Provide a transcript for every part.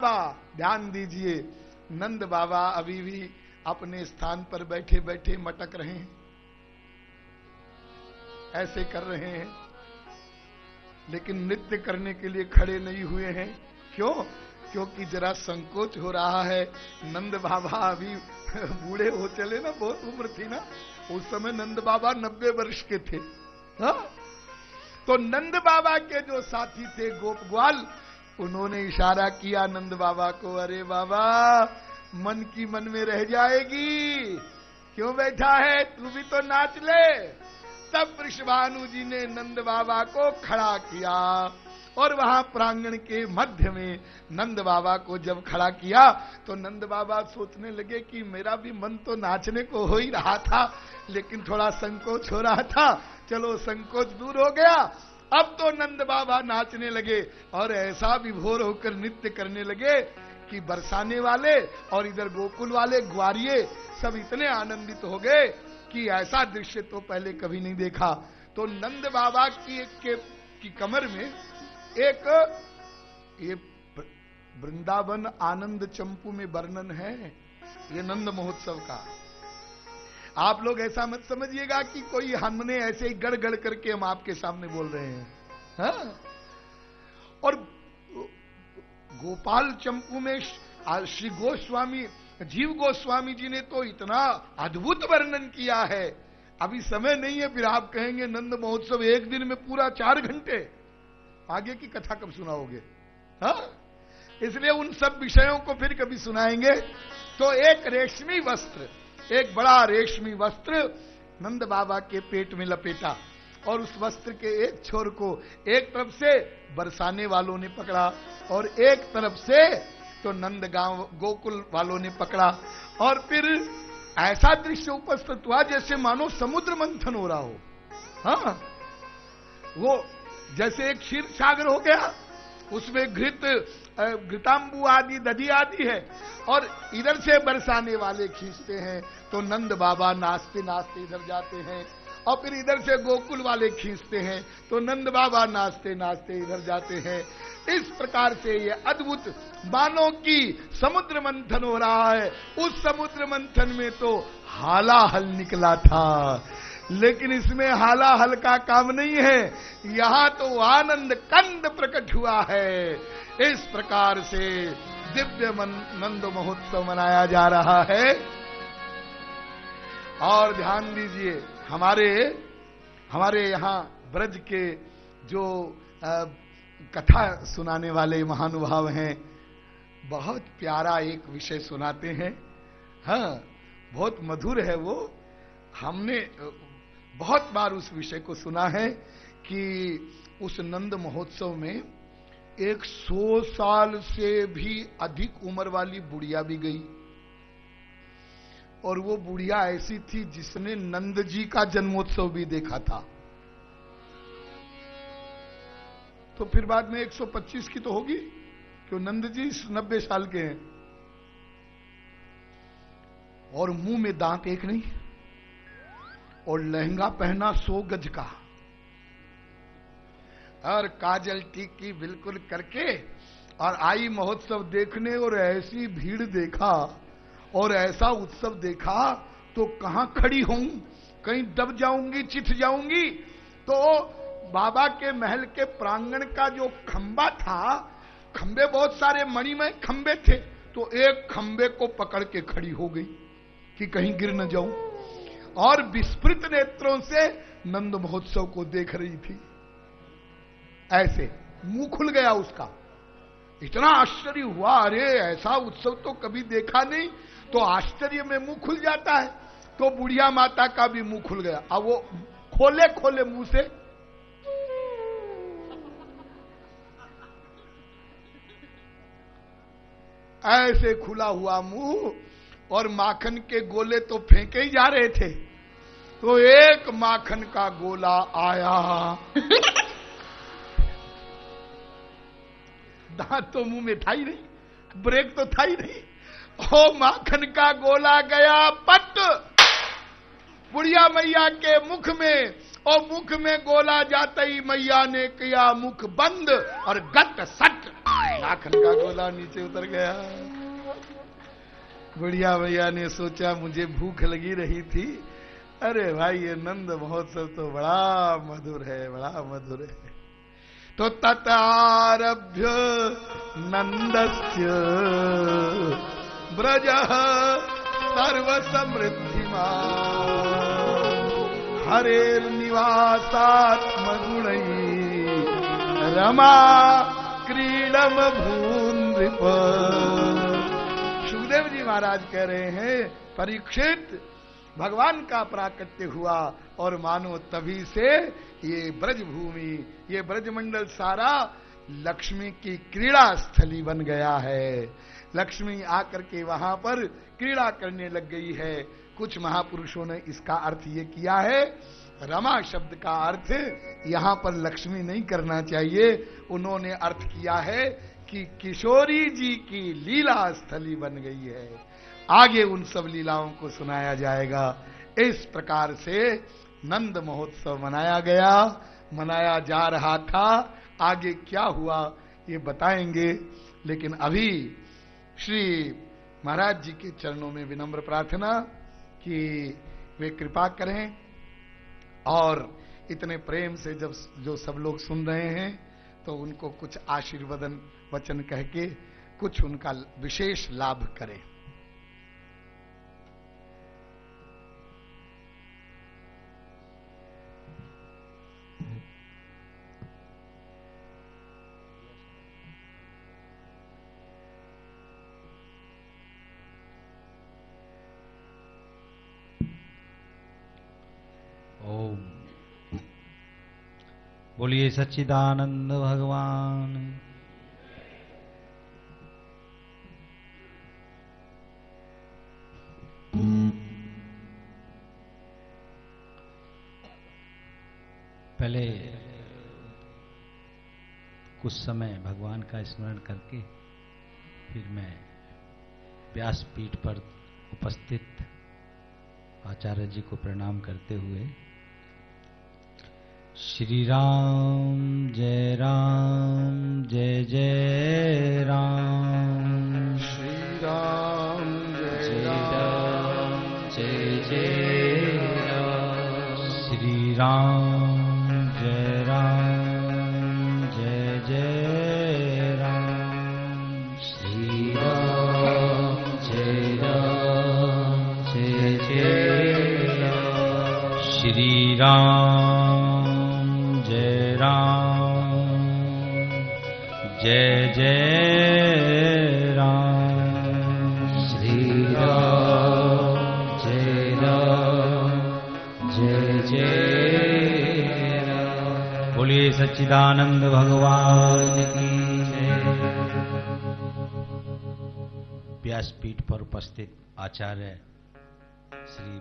बाबा ध्यान दीजिए, नंद बाबा अभी भी अपने स्थान पर बैठे बैठे मटक रहे हैं, ऐसे कर रहे हैं, लेकिन नृत्य करने के लिए खड़े नहीं हुए हैं। क्यों? क्योंकि जरा संकोच हो रहा है। नंद बाबा अभी बूढ़े हो चले ना, बहुत उम्र थी ना उस समय। नंद बाबा 90 वर्ष के थे। हाँ? तो नंद बाबा के जो साथी थे गोप ग्वाल, उन्होंने इशारा किया नंद बाबा को, अरे बाबा मन की मन में रह जाएगी, क्यों बैठा है, तू भी तो नाच ले। तब वृषभानु जी ने नंद बाबा को खड़ा किया और वहां प्रांगण के मध्य में नंद बाबा को जब खड़ा किया तो नंद बाबा सोचने लगे कि मेरा भी मन तो नाचने को हो ही रहा था, लेकिन थोड़ा संकोच हो रहा था। चलो संकोच दूर हो गया। अब तो नंद बाबा नाचने लगे और ऐसा विभोर होकर नृत्य करने लगे कि बरसाने वाले और इधर गोकुल वाले ग्वारिये सब इतने आनंदित हो गए कि ऐसा दृश्य तो पहले कभी नहीं देखा। तो नंद बाबा की कमर में एक ये वृंदावन आनंद चंपू में वर्णन है, ये नंद महोत्सव का। आप लोग ऐसा मत समझिएगा कि कोई हमने ऐसे ही गड़ गड़ करके हम आपके सामने बोल रहे हैं। हाँ? और गोपाल चंपू में श्री गोस्वामी जीव गोस्वामी जी ने तो इतना अद्भुत वर्णन किया है। अभी समय नहीं है, फिर आप कहेंगे नंद महोत्सव एक दिन में पूरा 4 घंटे, आगे की कथा कब सुनाओगे? हाँ? इसलिए उन सब विषयों को फिर कभी सुनाएंगे। तो एक रेशमी वस्त्र, एक बड़ा रेशमी वस्त्र नंद बाबा के पेट में लपेटा और उस वस्त्र के एक छोर को एक तरफ से बरसाने वालों ने पकड़ा और एक तरफ से तो नंद गांव गोकुल वालों ने पकड़ा। और फिर ऐसा दृश्य उपस्थित हुआ जैसे मानो समुद्र मंथन हो रहा हो। हाँ, वो जैसे एक क्षीर सागर हो गया, उसमें घृतांबू आदि दधी आदि है और इधर से बरसाने वाले खींचते हैं तो नंद बाबा नाचते नाचते इधर जाते हैं और फिर इधर से गोकुल वाले खींचते हैं तो नंद बाबा नाचते नाचते इधर जाते हैं। इस प्रकार से ये अद्भुत बानों की समुद्र मंथन हो रहा है। उस समुद्र मंथन में तो हालाहल निकला था, लेकिन इसमें हालाहल का काम नहीं है, यहाँ तो आनंद कंद प्रकट हुआ है। इस प्रकार से दिव्य नंद महोत्सव मनाया जा रहा है। और ध्यान दीजिए, हमारे यहाँ ब्रज के जो कथा सुनाने वाले महानुभाव हैं, बहुत प्यारा एक विषय सुनाते हैं। हाँ, बहुत मधुर है वो। हमने बहुत बार उस विषय को सुना है कि उस नंद महोत्सव में 100 साल से भी अधिक उम्र वाली बुढ़िया भी गई और वो बुढ़िया ऐसी थी जिसने नंद जी का जन्मोत्सव भी देखा था। तो फिर बाद में 125 की तो होगी, क्यों नंद जी 90 साल के हैं और मुंह में दांत एक नहीं और लहंगा पहना 100 गज का और काजल टीकी बिल्कुल करके और आई महोत्सव देखने। और ऐसी भीड़ देखा और ऐसा उत्सव देखा तो कहां खड़ी हूं, कहीं दब जाऊंगी, चिथ जाऊंगी। तो बाबा के महल के प्रांगण का जो खंबा था, खंबे बहुत सारे मणिमय खंबे थे, तो एक खंबे को पकड़ के खड़ी हो गई कि कहीं गिर न जाऊं और विस्फृत नेत्रों से नंद महोत्सव को देख रही थी। ऐसे मुंह खुल गया उसका, इतना आश्चर्य हुआ, अरे ऐसा उत्सव तो कभी देखा नहीं। तो आश्चर्य में मुंह खुल जाता है, तो बुढ़िया माता का भी मुंह खुल गया। अब वो खोले खोले मुंह से ऐसे खुला हुआ मुंह और माखन के गोले तो फेंके ही जा रहे थे, तो एक माखन का गोला आया दांत तो मुंह में था ही नहीं, ब्रेक तो था ही नहीं, ओ माखन का गोला गया पट बुढ़िया मैया के मुख में, और मुख में गोला जाते ही मैया ने किया मुख बंद और गट सट माखन का गोला नीचे उतर गया। बुढ़िया भैया ने सोचा मुझे भूख लगी रही थी, अरे भाई ये नंद महोत्सव तो बड़ा मधुर है, बड़ा मधुर है। तो ततारभ्य नंदस्य ब्रज सर्व समृद्धिमान हरेर निवासात्मगुणै रमा क्रीडम भूनृप। सुखदेव जी महाराज कह रहे हैं, परीक्षित भगवान का प्राकट्य हुआ और मानो तभी से ये ब्रज भूमि, ये ब्रजमंडल सारा लक्ष्मी की क्रीड़ा स्थली बन गया है। लक्ष्मी आकर के वहां पर क्रीड़ा करने लग गई है। कुछ महापुरुषों ने इसका अर्थ ये किया है, रमा शब्द का अर्थ यहां पर लक्ष्मी नहीं करना चाहिए, उन्होंने अर्थ किया है कि किशोरी जी की लीला स्थली बन गई है। आगे उन सब लीलाओं को सुनाया जाएगा। इस प्रकार से नंद महोत्सव मनाया गया, मनाया जा रहा था। आगे क्या हुआ ये बताएंगे, लेकिन अभी श्री महाराज जी के चरणों में विनम्र प्रार्थना कि वे कृपा करें और इतने प्रेम से जब जो सब लोग सुन रहे हैं तो उनको कुछ आशीर्वादन वचन कह के कुछ उनका विशेष लाभ करें। ओम बोलिए सच्चिदानंद भगवान। पहले कुछ समय भगवान का स्मरण करके फिर मैं व्यासपीठ पर उपस्थित आचार्य जी को प्रणाम करते हुए श्री राम जय जय राम, श्री राम जय जय राम, श्री राम जय जय राम, श्री राम जय जय राम, श्री राम जय जय राम, श्री राम जय राम। बोलिए सच्चिदानंद भगवान की जय। व्यासपीठ पर उपस्थित आचार्य श्री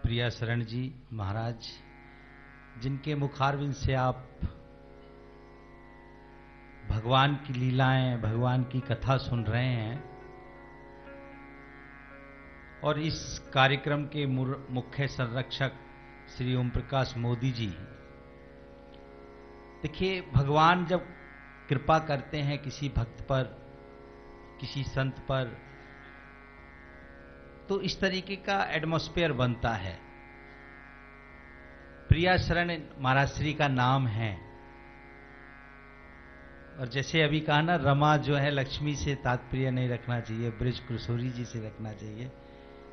प्रिया शरण जी महाराज, जिनके मुखारविंद से आप भगवान की लीलाएं, भगवान की कथा सुन रहे हैं, और इस कार्यक्रम के मुख्य संरक्षक श्री ओम प्रकाश मोदी जी। देखिए, भगवान जब कृपा करते हैं किसी भक्त पर, किसी संत पर, तो इस तरीके का एटमॉस्फेयर बनता है। प्रिया शरण महाराज श्री का नाम है, और जैसे अभी कहा ना, रमा जो है लक्ष्मी से तात्पर्य नहीं रखना चाहिए, ब्रज किशोरी जी से रखना चाहिए।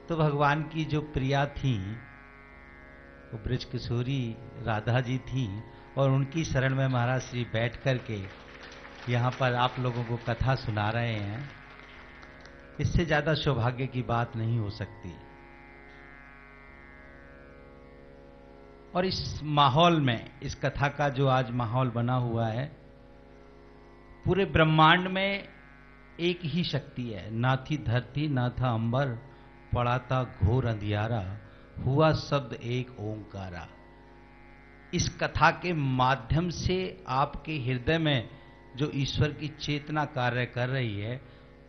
तो भगवान की जो प्रिया थी वो ब्रज किशोरी राधा जी थी, और उनकी शरण में महाराज श्री बैठ करके यहाँ पर आप लोगों को कथा सुना रहे हैं। इससे ज्यादा सौभाग्य की बात नहीं हो सकती। और इस माहौल में, इस कथा का जो आज माहौल बना हुआ है, पूरे ब्रह्मांड में एक ही शक्ति है। ना थी धरती ना था अंबर, पड़ा था घोर अंधियारा, हुआ शब्द एक ओंकारा। इस कथा के माध्यम से आपके हृदय में जो ईश्वर की चेतना कार्य कर रही है,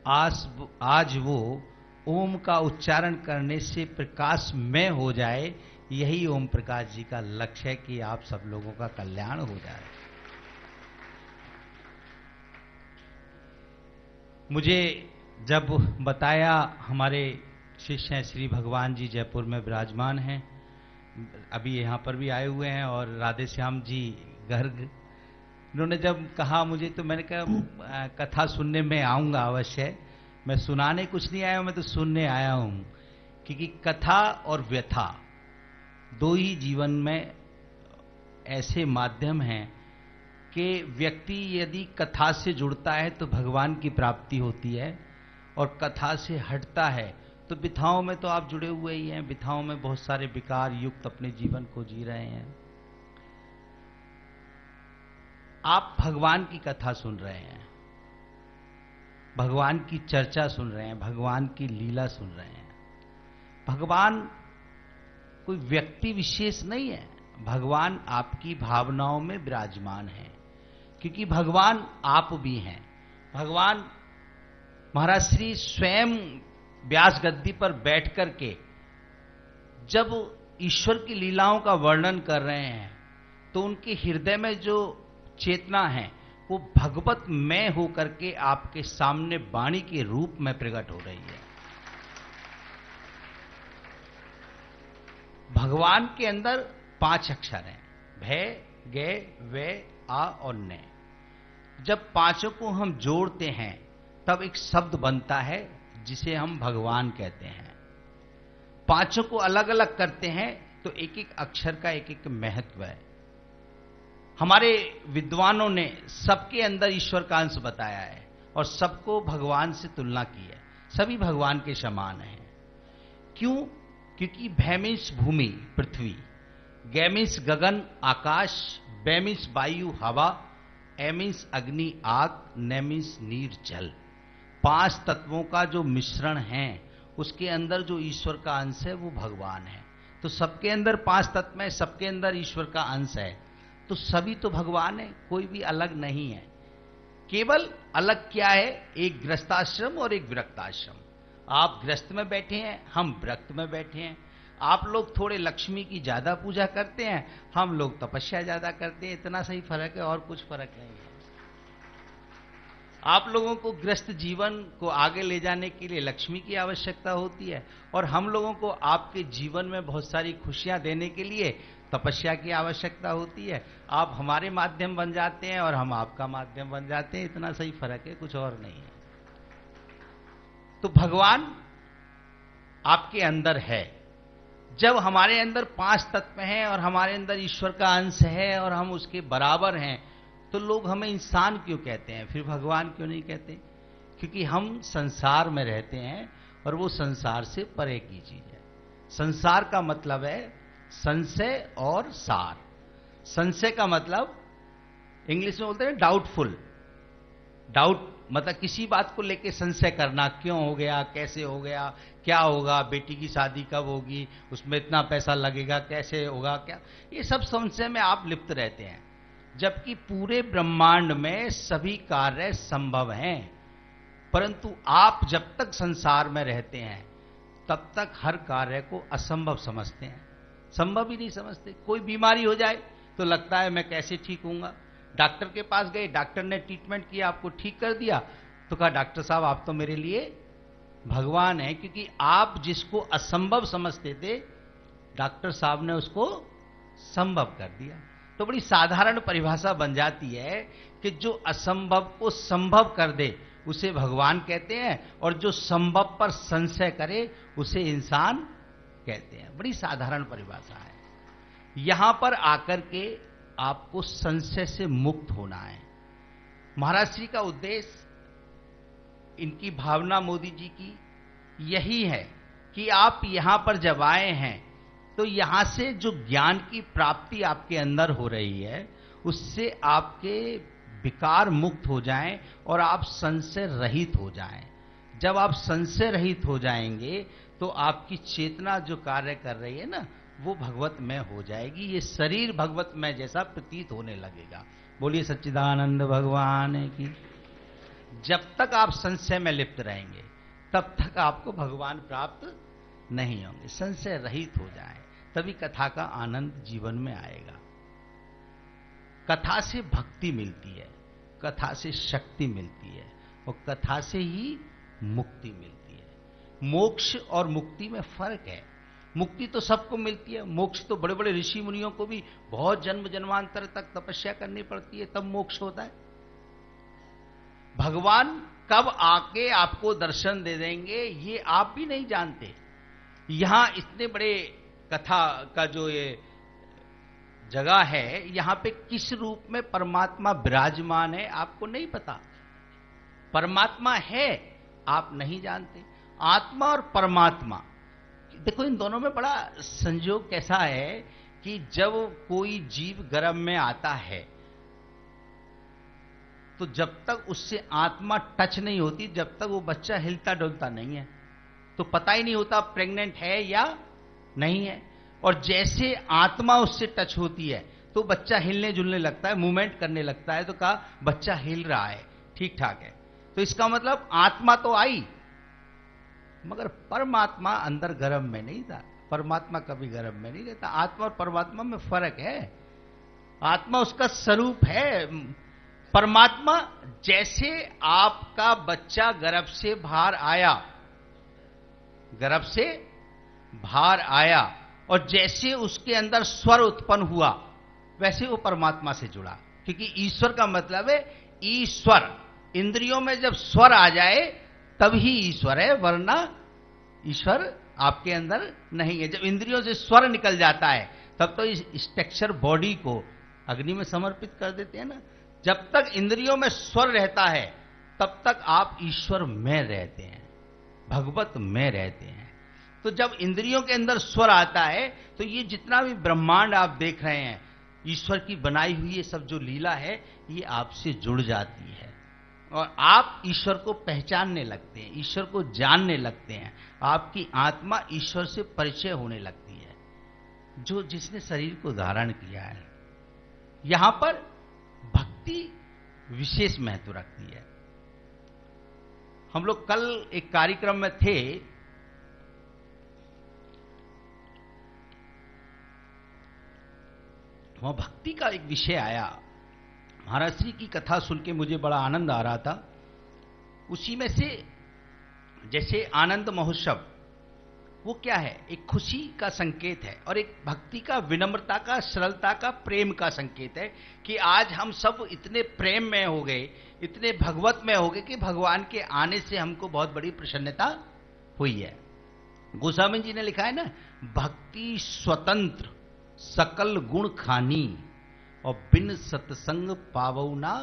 आज वो ओम का उच्चारण करने से प्रकाशमय हो जाए। यही ओम प्रकाश जी का लक्ष्य है कि आप सब लोगों का कल्याण हो जाए। मुझे जब बताया, हमारे शिष्य हैं श्री भगवान जी जयपुर में विराजमान हैं, अभी यहाँ पर भी आए हुए हैं, और राधे श्याम जी गर्ग, इन्होंने जब कहा मुझे, तो मैंने कहा कथा सुनने में आऊंगा अवश्य। मैं सुनाने कुछ नहीं आया हूं, मैं तो सुनने आया हूं, क्योंकि कथा और व्यथा दो ही जीवन में ऐसे माध्यम हैं कि व्यक्ति यदि कथा से जुड़ता है तो भगवान की प्राप्ति होती है, और कथा से हटता है तो विथाओं में तो आप जुड़े हुए ही हैं, विथाओं में बहुत सारे विकार युक्त अपने जीवन को जी रहे हैं। आप भगवान की कथा सुन रहे हैं, भगवान की चर्चा सुन रहे हैं, भगवान की लीला सुन रहे हैं। भगवान कोई व्यक्ति विशेष नहीं है, भगवान आपकी भावनाओं में विराजमान है, क्योंकि भगवान आप भी हैं। भगवान महाराज श्री स्वयं व्यास गद्दी पर बैठ करके जब ईश्वर की लीलाओं का वर्णन कर रहे हैं, तो उनके हृदय में जो चेतना है वो भगवत मय होकर के आपके सामने वाणी के रूप में प्रकट हो रही है। भगवान के अंदर 5 अक्षर हैं, भय, गे, वे, आ और ने। जब पांचों को हम जोड़ते हैं तब एक शब्द बनता है जिसे हम भगवान कहते हैं। पांचों को अलग अलग करते हैं तो एक एक अक्षर का एक एक महत्व है। हमारे विद्वानों ने सबके अंदर ईश्वर का अंश बताया है और सबको भगवान से तुलना की है, सभी भगवान के समान हैं। क्यों? क्योंकि भय मीन्स भूमि पृथ्वी, गे मीन्स गगन आकाश, बे मीन्स वायु हवा, ए मीन्स अग्नि आग, ने मीन्स नीर जल। 5 तत्वों का जो मिश्रण है उसके अंदर जो ईश्वर का अंश है वो भगवान है। तो सबके अंदर 5 तत्व है, सबके अंदर ईश्वर का अंश है, तो सभी तो भगवान है, कोई भी अलग नहीं है। केवल अलग क्या है? एक गृहस्थाश्रम और एक विरक्ताश्रम। आप गृहस्थ में बैठे हैं, हम विरक्त में बैठे हैं। आप लोग थोड़े लक्ष्मी की ज्यादा पूजा करते हैं, हम लोग तपस्या ज्यादा करते हैं, इतना सही फर्क है और कुछ फर्क नहीं है। आप लोगों को गृहस्थ जीवन को आगे ले जाने के लिए लक्ष्मी की आवश्यकता होती है, और हम लोगों को आपके जीवन में बहुत सारी खुशियां देने के लिए तपस्या की आवश्यकता होती है। आप हमारे माध्यम बन जाते हैं और हम आपका माध्यम बन जाते हैं, इतना सही फर्क है, कुछ और नहीं है। तो भगवान आपके अंदर है। जब हमारे अंदर 5 तत्व हैं और हमारे अंदर ईश्वर का अंश है और हम उसके बराबर हैं, तो लोग हमें इंसान क्यों कहते हैं, फिर भगवान क्यों नहीं कहते? क्योंकि हम संसार में रहते हैं और वो संसार से परे की चीज है। संसार का मतलब है संशय और सार। संशय का मतलब इंग्लिश में बोलते हैं डाउटफुल। डाउट मतलब किसी बात को लेके संशय करना, क्यों हो गया, कैसे हो गया, क्या होगा, बेटी की शादी कब होगी, उसमें इतना पैसा लगेगा, कैसे होगा, क्या, ये सब संशय में आप लिप्त रहते हैं। जबकि पूरे ब्रह्मांड में सभी कार्य संभव हैं, परंतु आप जब तक संसार में रहते हैं तब तक हर कार्य को असंभव समझते हैं, संभव ही नहीं समझते। कोई बीमारी हो जाए तो लगता है मैं कैसे ठीक होऊंगा। डॉक्टर के पास गए, डॉक्टर ने ट्रीटमेंट किया, आपको ठीक कर दिया, तो कहा डॉक्टर साहब आप तो मेरे लिए भगवान हैं, क्योंकि आप जिसको असंभव समझते थे डॉक्टर साहब ने उसको संभव कर दिया। तो बड़ी साधारण परिभाषा बन जाती है कि जो असंभव को संभव कर दे उसे भगवान कहते हैं, और जो संभव पर संशय करे उसे इंसान कहते हैं। बड़ी साधारण परिभाषा है। यहां पर आकर के आपको संशय से मुक्त होना है। महाराज श्री का उद्देश्य, इनकी भावना मोदी जी की यही है कि आप यहां पर जब आए हैं तो यहां से जो ज्ञान की प्राप्ति आपके अंदर हो रही है उससे आपके विकार मुक्त हो जाएं और आप संशय रहित हो जाएं। जब आप संशय रहित हो जाएंगे तो आपकी चेतना जो कार्य कर रही है ना वो भगवतमय हो जाएगी। ये शरीर भगवतमय जैसा प्रतीत होने लगेगा। बोलिए सच्चिदानंद भगवान की। जब तक आप संशय में लिप्त रहेंगे तब तक आपको भगवान प्राप्त नहीं होंगे। संशय रहित हो जाएं, तभी कथा का आनंद जीवन में आएगा। कथा से भक्ति मिलती है, कथा से शक्ति मिलती है, और कथा से ही मुक्ति मिलती है। मोक्ष और मुक्ति में फर्क है। मुक्ति तो सबको मिलती है, मोक्ष तो बड़े बड़े ऋषि मुनियों को भी बहुत जन्म जन्मांतर तक तपस्या करनी पड़ती है, तब मोक्ष होता है। भगवान कब आके आपको दर्शन दे देंगे ये आप भी नहीं जानते। यहां इतने बड़े कथा का जो ये जगह है, यहां पे किस रूप में परमात्मा विराजमान है आपको नहीं पता। परमात्मा है आप नहीं जानते। आत्मा और परमात्मा, देखो इन दोनों में बड़ा संयोग कैसा है कि जब कोई जीव गर्भ में आता है तो जब तक उससे आत्मा टच नहीं होती, जब तक वो बच्चा हिलता डुलता नहीं है, तो पता ही नहीं होता प्रेग्नेंट है या नहीं है। और जैसे आत्मा उससे टच होती है तो बच्चा हिलने जुलने लगता है, मूवमेंट करने लगता है, तो कहा बच्चा हिल रहा है, ठीक ठाक है। तो इसका मतलब आत्मा तो आई, मगर परमात्मा अंदर गर्भ में नहीं था। परमात्मा कभी गर्भ में नहीं रहता। आत्मा और परमात्मा में फर्क है। आत्मा उसका स्वरूप है। परमात्मा जैसे आपका बच्चा गर्भ से बाहर आया, गर्भ से बाहर आया और जैसे उसके अंदर स्वर उत्पन्न हुआ, वैसे वो परमात्मा से जुड़ा। क्योंकि ईश्वर का मतलब है ईश्वर। इंद्रियों में जब स्वर आ जाए तभी ईश्वर है, वरना ईश्वर आपके अंदर नहीं है। जब इंद्रियों से स्वर निकल जाता है तब तो इस स्ट्रक्चर बॉडी को अग्नि में समर्पित कर देते हैं ना। जब तक इंद्रियों में स्वर रहता है तब तक आप ईश्वर में रहते हैं, भगवत में रहते हैं। तो जब इंद्रियों के अंदर स्वर आता है तो ये जितना भी ब्रह्मांड आप देख रहे हैं, ईश्वर की बनाई हुई ये सब जो लीला है, ये आपसे जुड़ जाती है और आप ईश्वर को पहचानने लगते हैं, ईश्वर को जानने लगते हैं। आपकी आत्मा ईश्वर से परिचय होने लगती है, जो जिसने शरीर को धारण किया है। यहां पर भक्ति विशेष महत्व रखती है। हम लोग कल एक कार्यक्रम में थे, वहां भक्ति का एक विषय आया। महाराज श्री की कथा सुन के मुझे बड़ा आनंद आ रहा था। उसी में से जैसे आनंद महोत्सव, वो क्या है? एक खुशी का संकेत है और एक भक्ति का, विनम्रता का, सरलता का, प्रेम का संकेत है कि आज हम सब इतने प्रेम में हो गए, इतने भगवत में हो गए कि भगवान के आने से हमको बहुत बड़ी प्रसन्नता हुई है। गोस्वामी जी ने लिखा है ना, भक्ति स्वतंत्र सकल गुण खानी और बिन सत्संग पावौ ना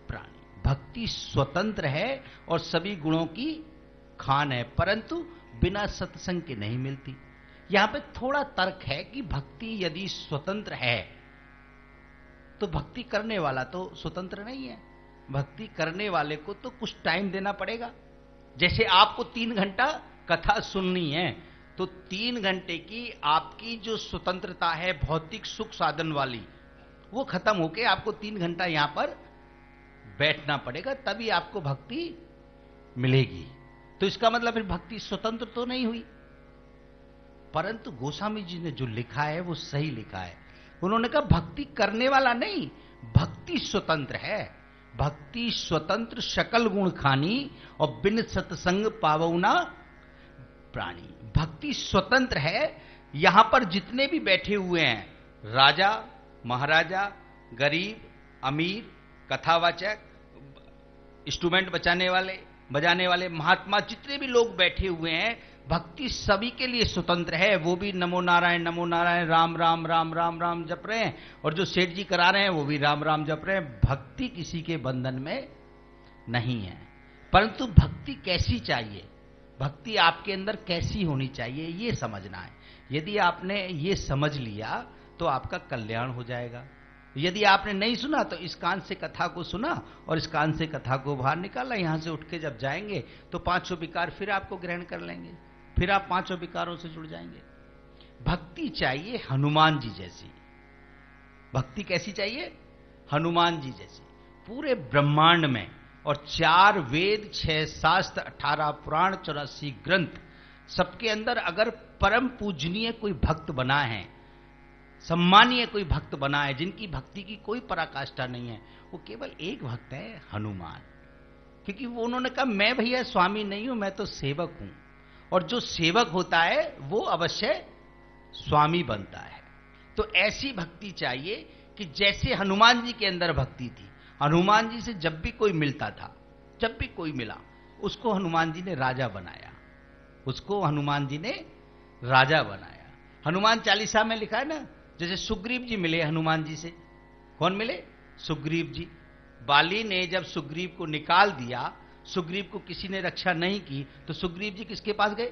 प्राणी। भक्ति स्वतंत्र है और सभी गुणों की खान है, परंतु बिना सत्संग के नहीं मिलती। यहां पे थोड़ा तर्क है कि भक्ति यदि स्वतंत्र है तो भक्ति करने वाला तो स्वतंत्र नहीं है। भक्ति करने वाले को तो कुछ टाइम देना पड़ेगा। जैसे आपको 3 घंटा कथा सुननी है तो 3 घंटे की आपकी जो स्वतंत्रता है भौतिक सुख साधन वाली, वो खत्म होके आपको 3 घंटा यहां पर बैठना पड़ेगा, तभी आपको भक्ति मिलेगी। तो इसका मतलब फिर भक्ति स्वतंत्र तो नहीं हुई। परंतु गोस्वामी जी ने जो लिखा है वो सही लिखा है। उन्होंने कहा भक्ति करने वाला नहीं, भक्ति स्वतंत्र है। भक्ति स्वतंत्र सकल गुण खानी और बिन सत्संग पावौ ना प्राणी। भक्ति स्वतंत्र है। यहां पर जितने भी बैठे हुए हैं, राजा महाराजा, गरीब अमीर, कथावाचक, इंस्ट्रूमेंट बजाने वाले महात्मा, जितने भी लोग बैठे हुए हैं, भक्ति सभी के लिए स्वतंत्र है। वो भी नमो नारायण राम राम राम राम राम जप रहे हैं और जो सेठ जी करा रहे हैं वो भी राम राम जप रहे हैं। भक्ति किसी के बंधन में नहीं है। परंतु भक्ति कैसी चाहिए, भक्ति आपके अंदर कैसी होनी चाहिए, ये समझना है। यदि आपने ये समझ लिया तो आपका कल्याण हो जाएगा। यदि आपने नहीं सुना तो इस कान से कथा को सुना और इस कान से कथा को बाहर निकाला। यहां से उठ के जब जाएंगे तो 500 विकार फिर आपको ग्रहण कर लेंगे, फिर आप 500 विकारों से जुड़ जाएंगे। भक्ति चाहिए हनुमान जी जैसी। भक्ति कैसी चाहिए? हनुमान जी जैसी। पूरे ब्रह्मांड में और 4 वेद, 6 शास्त्र, 18 पुराण, 84 ग्रंथ, सबके अंदर अगर परम पूजनीय कोई भक्त बना है, सम्मानीय कोई भक्त बना है, जिनकी भक्ति की कोई पराकाष्ठा नहीं है, वो केवल एक भक्त है, हनुमान। क्योंकि वो उन्होंने कहा मैं भैया स्वामी नहीं हूं, मैं तो सेवक हूं, और जो सेवक होता है वो अवश्य स्वामी बनता है। तो ऐसी भक्ति चाहिए कि जैसे हनुमान जी के अंदर भक्ति थी। हनुमान जी से जब भी कोई मिलता था, जब भी कोई मिला, उसको हनुमान जी ने राजा बनाया, उसको हनुमान जी ने राजा बनाया। हनुमान चालीसा में लिखा है ना, जैसे सुग्रीव जी मिले हनुमान जी से। कौन मिले? सुग्रीव जी। बाली ने जब सुग्रीव को निकाल दिया, सुग्रीव को किसी ने रक्षा नहीं की, तो सुग्रीव जी किसके पास गए?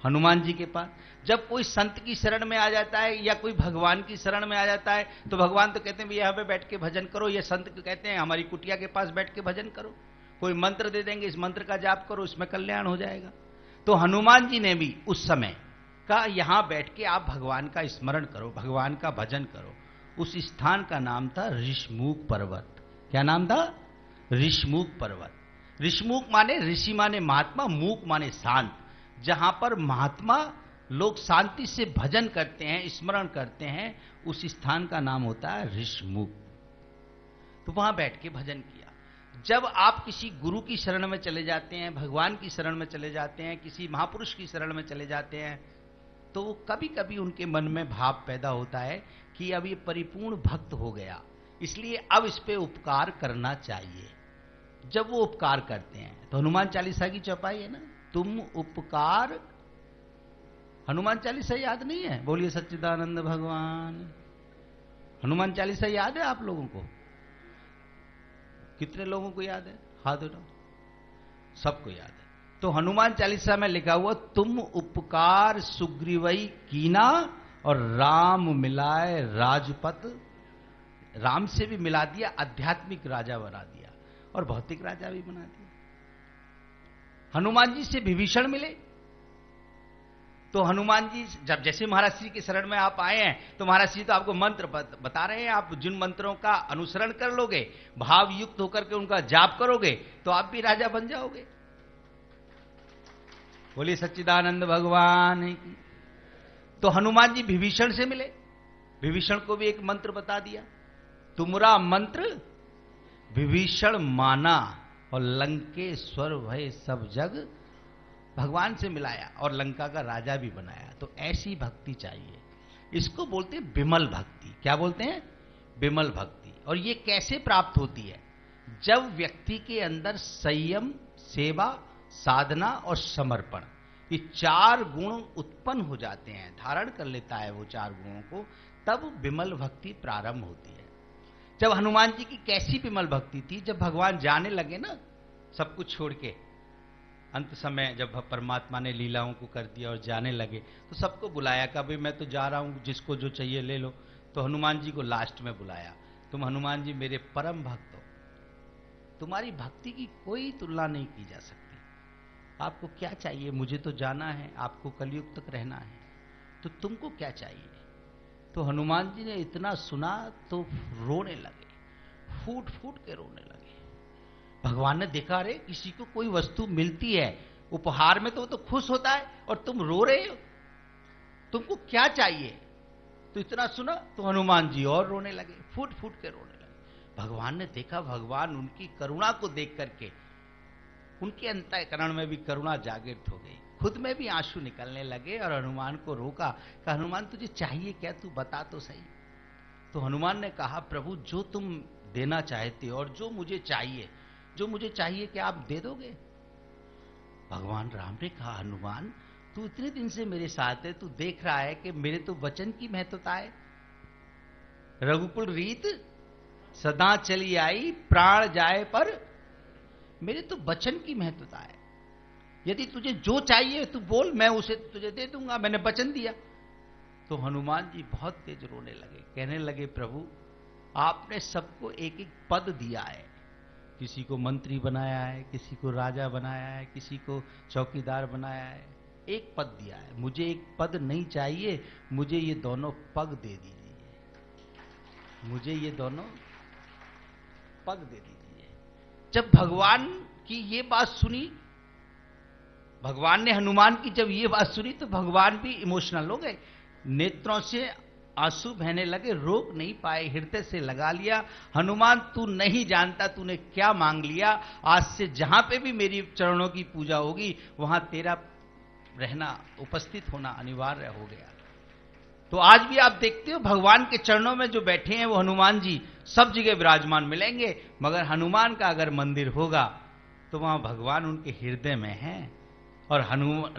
हनुमान जी के पास। जब कोई संत की शरण में आ जाता है या कोई भगवान की शरण में आ जाता है, तो भगवान तो कहते हैं भी यहां पे बैठ के भजन करो, या संत कहते हैं हमारी कुटिया के पास बैठ के भजन करो, कोई मंत्र दे देंगे, इस मंत्र का जाप करो, इसमें कल्याण हो जाएगा। तो हनुमान जी ने भी उस समय का यहां बैठ के आप भगवान का स्मरण करो, भगवान का भजन करो। उस स्थान का नाम था ऋषमुख पर्वत। क्या नाम था? ऋषमुख पर्वत। ऋषमुख माने, ऋषि माने महात्मा, मूक माने शांत। जहां पर महात्मा लोग शांति से भजन करते हैं, स्मरण करते हैं, उस स्थान का नाम होता है ऋषमुख। तो वहां बैठ के भजन किया। जब आप किसी गुरु की शरण में चले जाते हैं, भगवान की शरण में चले जाते हैं, किसी महापुरुष की शरण में चले जाते हैं, तो कभी कभी उनके मन में भाव पैदा होता है कि अब ये परिपूर्ण भक्त हो गया, इसलिए अब इस पे उपकार करना चाहिए। जब वो उपकार करते हैं तो हनुमान चालीसा की चौपाई है ना, तुम उपकार। हनुमान चालीसा याद नहीं है? बोलिए सच्चिदानंद भगवान। हनुमान चालीसा याद है आप लोगों को? कितने लोगों को याद है? हाथ उठाओ। सबको याद है। तो हनुमान चालीसा में लिखा हुआ, तुम उपकार सुग्रीवई कीना और राम मिलाए राजपत। राम से भी मिला दिया, आध्यात्मिक राजा बना दिया और भौतिक राजा भी बना दिया। हनुमान जी से विभीषण मिले, तो हनुमान जी जब जैसे महाराज श्री के शरण में आप आए हैं, तो महाराज श्री तो आपको मंत्र बता रहे हैं, आप जिन मंत्रों का अनुसरण कर लोगे, भाव युक्त होकर के उनका जाप करोगे, तो आप भी राजा बन जाओगे। बोलिए सच्चिदानंद भगवान की। तो हनुमान जी विभीषण से मिले, विभीषण को भी एक मंत्र बता दिया, तुमरा मंत्र विभीषण माना और लंकेश्वर भय सब जग। भगवान से मिलाया और लंका का राजा भी बनाया। तो ऐसी भक्ति चाहिए। इसको बोलते हैं विमल भक्ति। क्या बोलते हैं? विमल भक्ति। और ये कैसे प्राप्त होती है? जब व्यक्ति के अंदर संयम, सेवा, साधना और समर्पण, ये चार गुण उत्पन्न हो जाते हैं, धारण कर लेता है वो चार गुणों को, तब विमल भक्ति प्रारंभ होती है। जब हनुमान जी की कैसी विमल भक्ति थी, जब भगवान जाने लगे ना सब कुछ छोड़ के, अंत समय जब परमात्मा ने लीलाओं को कर दिया और जाने लगे, तो सबको बुलाया, कहा भाई मैं तो जा रहा हूं, जिसको जो चाहिए ले लो। तो हनुमान जी को लास्ट में बुलाया, तुम हनुमान जी मेरे परम भक्त हो, तुम्हारी भक्ति की कोई तुलना नहीं की जा सकती, आपको क्या चाहिए? मुझे तो जाना है, आपको कलयुग तक रहना है, तो तुमको क्या चाहिए? तो हनुमान जी ने इतना सुना तो रोने लगे, फूट फूट के रोने लगे। भगवान ने देखा, अरे किसी को कोई वस्तु मिलती है उपहार में तो वो तो खुश होता है, और तुम रो रहे हो, तुमको क्या चाहिए? तो इतना सुना तो हनुमान जी और रोने लगे, फूट फूट के रोने लगे। भगवान ने देखा, भगवान उनकी करुणा को देख करके उनके अंतःकरण में भी करुणा जागृत हो गई, खुद में भी आंसू निकलने लगे और हनुमान को रोका, कहा हनुमान तुझे चाहिए क्या, तू बता तो सही। तो हनुमान ने कहा, प्रभु जो तुम देना चाहते हो और जो मुझे चाहिए, क्या आप दे दोगे? भगवान राम ने कहा, हनुमान तू इतने दिन से मेरे साथ है, तू देख रहा है कि मेरे तो वचन की महत्वता है। रघुकुल रीत सदा चली आई, प्राण जाए पर, मेरे तो वचन की महत्वता है। यदि तुझे जो चाहिए तू बोल, मैं उसे तुझे दे दूंगा, मैंने वचन दिया। तो हनुमान जी बहुत तेज रोने लगे, कहने लगे, प्रभु आपने सबको एक एक पद दिया है, किसी को मंत्री बनाया है, किसी को राजा बनाया है, किसी को चौकीदार बनाया है, एक पद दिया है, मुझे एक पद नहीं चाहिए, मुझे ये दोनों पग दे दीजिए, मुझे ये दोनों पग दे दीजिए। जब भगवान की ये बात सुनी, भगवान ने हनुमान की जब ये बात सुनी, तो भगवान भी इमोशनल हो गए, नेत्रों से आंसू बहने लगे, रोक नहीं पाए, हृदय से लगा लिया। हनुमान तू नहीं जानता तूने क्या मांग लिया, आज से जहां पे भी मेरी चरणों की पूजा होगी वहां तेरा रहना, उपस्थित होना अनिवार्य हो गया। तो आज भी आप देखते हो भगवान के चरणों में जो बैठे हैं वो हनुमान जी सब जगह विराजमान मिलेंगे, मगर हनुमान का अगर मंदिर होगा तो वहां भगवान उनके हृदय में हैं और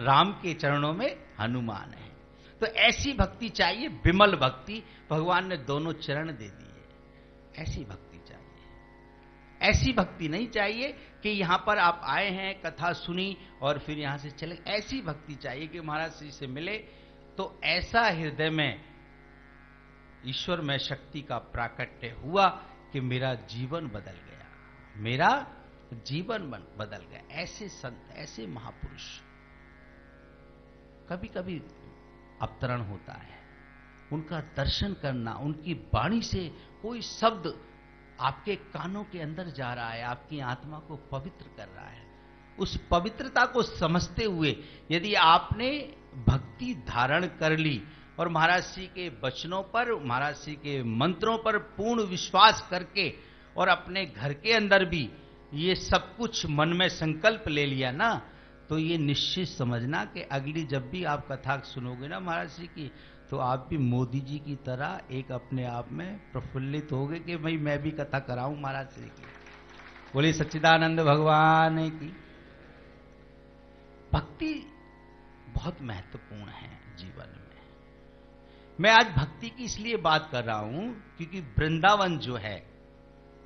राम के चरणों में हनुमान है। तो ऐसी भक्ति चाहिए, विमल भक्ति। भगवान ने दोनों चरण दे दिए। ऐसी भक्ति चाहिए। ऐसी भक्ति नहीं चाहिए कि यहां पर आप आए हैं, कथा सुनी और फिर यहां से चले। ऐसी भक्ति चाहिए कि महाराज जी से मिले तो ऐसा हृदय में ईश्वर में शक्ति का प्राकट्य हुआ कि मेरा जीवन बदल गया, मेरा जीवन बदल गया। ऐसे संत, ऐसे महापुरुष कभी कभी अवतरण होता है, उनका दर्शन करना, उनकी वाणी से कोई शब्द आपके कानों के अंदर जा रहा है, आपकी आत्मा को पवित्र कर रहा है। उस पवित्रता को समझते हुए यदि आपने भक्ति धारण कर ली और महाराज जी के वचनों पर, महाराज जी के मंत्रों पर पूर्ण विश्वास करके और अपने घर के अंदर भी ये सब कुछ मन में संकल्प ले लिया ना, तो ये निश्चित समझना कि अगली जब भी आप कथा सुनोगे ना महाराज जी की, तो आप भी मोदी जी की तरह एक अपने आप में प्रफुल्लित होगे कि भाई मैं भी कथा कराऊं महाराज जी की। बोलिए सच्चिदानंद भगवान की। भक्ति बहुत महत्वपूर्ण है जीवन में। मैं आज भक्ति की इसलिए बात कर रहा हूं क्योंकि वृंदावन जो है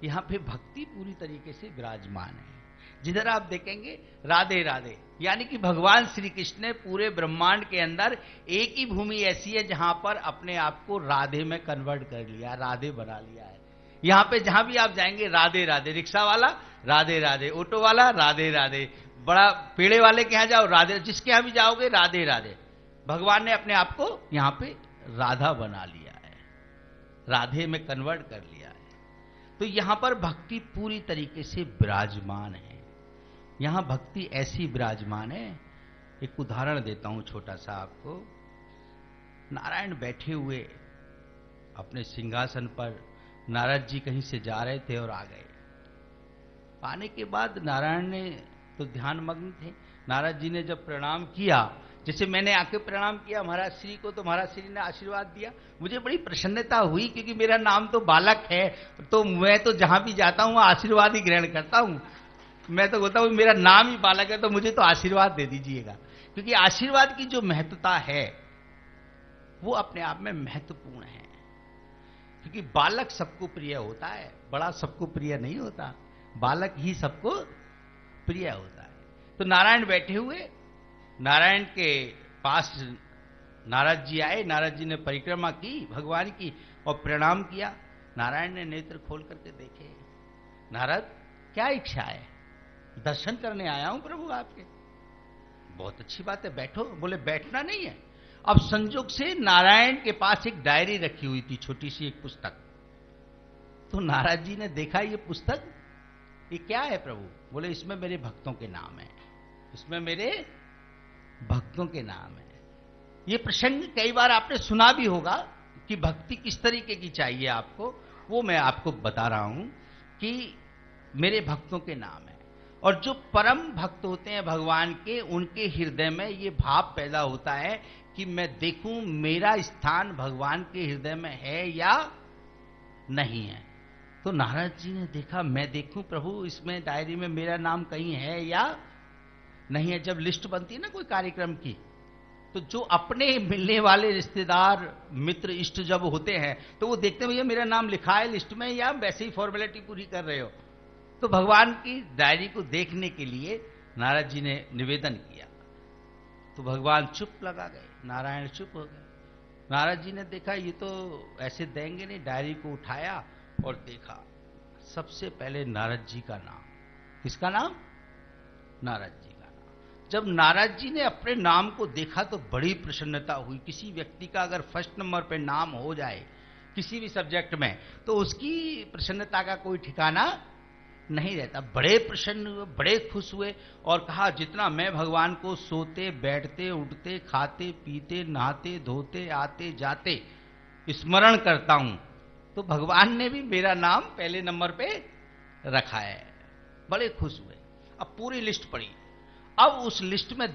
यहां पे भक्ति पूरी तरीके से विराजमान है। जिधर आप देखेंगे राधे राधे, यानी कि भगवान श्री कृष्ण ने पूरे ब्रह्मांड के अंदर एक ही भूमि ऐसी है जहां पर अपने आप को राधे में कन्वर्ट कर लिया, राधे बना लिया है। यहां पे जहां भी आप जाएंगे राधे राधे, रिक्शा वाला राधे राधे, ऑटो वाला राधे राधे, बड़ा पेड़े वाले के यहां जाओ राधे, जिसके यहां भी जाओगे राधे राधे। भगवान ने अपने आप को यहां पे राधा बना लिया है, राधे में कन्वर्ट कर लिया है। तो यहां पर भक्ति पूरी तरीके से विराजमान है। यहां भक्ति ऐसी विराजमान है, एक उदाहरण देता हूं छोटा सा आपको। नारायण बैठे हुए अपने सिंहासन पर, नारद जी कहीं से जा रहे थे और आ गए। आने के बाद नारायण ने तो ध्यान मग्न थे। नारद जी ने जब प्रणाम किया, जैसे मैंने आके प्रणाम किया महाराज श्री को, तो महाराज श्री ने आशीर्वाद दिया। मुझे बड़ी प्रसन्नता हुई क्योंकि मेरा नाम तो बालक है, तो मैं तो जहां भी जाता हूं वहां आशीर्वाद ही ग्रहण करता हूं। मैं तो बोलता हूं मेरा नाम ही बालक है तो मुझे तो आशीर्वाद दे दीजिएगा, क्योंकि आशीर्वाद की जो महत्वता है वो अपने आप में महत्वपूर्ण है। क्योंकि बालक सबको प्रिय होता है, बड़ा सबको प्रिय नहीं होता, बालक ही सबको प्रिय होता है। तो नारायण बैठे हुए, नारायण के पास नारद जी आए, नारद जी ने परिक्रमा की भगवान की और प्रणाम किया। नारायण ने नेत्र खोल करके देखे, नारद क्या इच्छा है? दर्शन करने आया हूं प्रभु आपके। बहुत अच्छी बात है, बैठो। बोले बैठना नहीं है। अब संजोग से नारायण के पास एक डायरी रखी हुई थी, छोटी सी एक पुस्तक। तो नारद जी ने देखा ये पुस्तक, ये क्या है प्रभु? बोले इसमें मेरे भक्तों के नाम है, इसमें मेरे भक्तों के नाम है। ये प्रसंग कई बार आपने सुना भी होगा कि भक्ति किस तरीके की चाहिए आपको, वो मैं आपको बता रहा हूं कि मेरे भक्तों के नाम है। और जो परम भक्त होते हैं भगवान के, उनके हृदय में ये भाव पैदा होता है कि मैं देखूं मेरा स्थान भगवान के हृदय में है या नहीं है। तो नारद जी ने देखा, मैं देखूं प्रभु इसमें डायरी में मेरा नाम कहीं है या नहीं है। जब लिस्ट बनती है ना कोई कार्यक्रम की, तो जो अपने मिलने वाले रिश्तेदार मित्र इष्ट जब होते हैं तो वो देखते हैं भैया मेरा नाम लिखा है लिस्ट में या वैसे ही फॉर्मेलिटी पूरी कर रहे हो। तो भगवान की डायरी को देखने के लिए नारद जी ने निवेदन किया। तो भगवान चुप लगा गए, नारायण चुप हो गए। नारद जी ने देखा ये तो ऐसे देंगे नहीं, डायरी को उठाया और देखा, सबसे पहले नारद जी का नाम। किसका नाम? नारद जी का नाम। जब नारद जी ने अपने नाम को देखा तो बड़ी प्रसन्नता हुई। किसी व्यक्ति का अगर फर्स्ट नंबर पे नाम हो जाए किसी भी सब्जेक्ट में तो उसकी प्रसन्नता का कोई ठिकाना नहीं रहता। बड़े प्रसन्न हुए, बड़े खुश हुए और कहा जितना मैं भगवान को सोते बैठते उठते खाते पीते नहाते धोते आते जाते स्मरण करता हूं तो भगवान ने भी मेरा नाम पहले नंबर पे रखा है। बड़े खुश हुए। अब पूरी लिस्ट पढ़ी। अब उस लिस्ट में